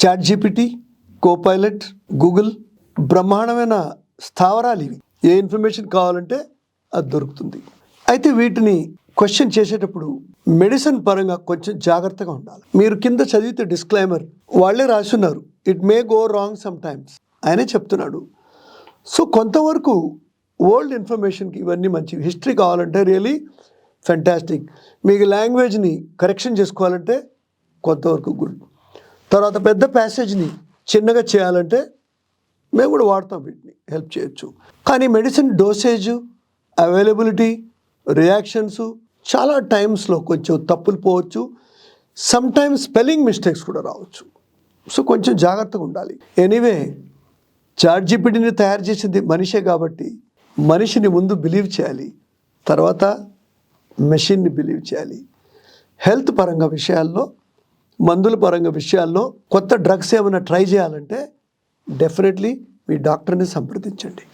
Chat GPT, Copilot, Google బ్రహ్మాండమైన స్థావరాలు ఇవి. ఏ ఇన్ఫర్మేషన్ కావాలంటే అది దొరుకుతుంది. అయితే వీటిని క్వశ్చన్ చేసేటప్పుడు మెడిసిన్ పరంగా కొంచెం జాగ్రత్తగా ఉండాలి. మీరు కింద చదివితే డిస్క్లైమర్ వాళ్ళే రాస్తున్నారు, it may go wrong some times ఆయనే చెప్తున్నాడు. సో కొంతవరకు ఓల్డ్ ఇన్ఫర్మేషన్కి ఇవన్నీ మంచివి. హిస్టరీ కావాలంటే రియలీ ఫెంటాస్టిక్. మీకు లాంగ్వేజ్ని కరెక్షన్ చేసుకోవాలంటే కొంతవరకు గుడ్. తర్వాత పెద్ద ప్యాసేజ్ని చిన్నగా చేయాలంటే మేము కూడా వాడతాం, వీటిని హెల్ప్ చేయొచ్చు. కానీ మెడిసిన్ డోసేజు, అవైలబిలిటీ, రియాక్షన్స్ చాలా టైమ్స్లో కొంచెం తప్పులు పోవచ్చు. సమ్ టైమ్స్ స్పెల్లింగ్ మిస్టేక్స్ కూడా రావచ్చు. సో కొంచెం జాగ్రత్తగా ఉండాలి. ఎనీవే చాట్ జీపీటీని తయారు చేసింది మనిషే కాబట్టి మనిషిని ముందు బిలీవ్ చేయాలి, తర్వాత మెషిన్ని బిలీవ్ చేయాలి. హెల్త్ పరంగా విషయాల్లో, మందుల పరంగా విషయాల్లో కొత్త డ్రగ్స్ ఏమైనా ట్రై చేయాలంటే డెఫినెట్లీ మీ డాక్టర్ని సంప్రదించండి.